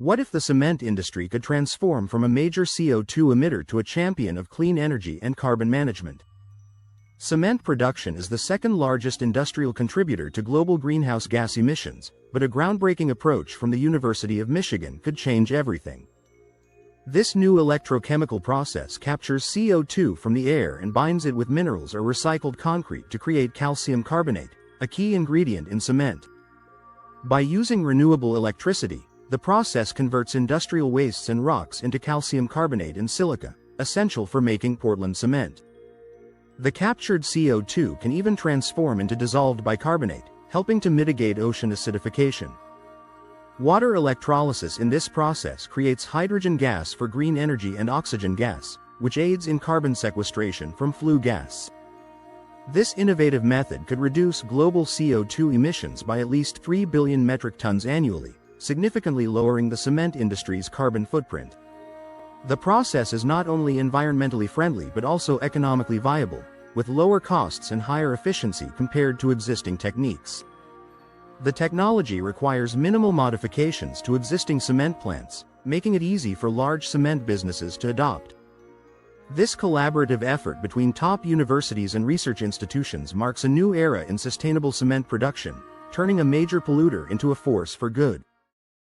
What if the cement industry could transform from a major CO2 emitter to a champion of clean energy and carbon management? Cement production is the second largest industrial contributor to global greenhouse gas emissions, but a groundbreaking approach from the University of Michigan could change everything. This new electrochemical process captures CO2 from the air and binds it with minerals or recycled concrete to create calcium carbonate, a key ingredient in cement. By using renewable electricity, the process converts industrial wastes and rocks into calcium carbonate and silica, essential for making Portland cement. The captured CO2 can even transform into dissolved bicarbonate, helping to mitigate ocean acidification. Water electrolysis in this process creates hydrogen gas for green energy and oxygen gas, which aids in carbon sequestration from flue gas. This innovative method could reduce global CO2 emissions by at least 3 billion metric tons annually, significantly lowering the cement industry's carbon footprint. The process is not only environmentally friendly but also economically viable, with lower costs and higher efficiency compared to existing techniques. The technology requires minimal modifications to existing cement plants, making it easy for large cement businesses to adopt. This collaborative effort between top universities and research institutions marks a new era in sustainable cement production, turning a major polluter into a force for good.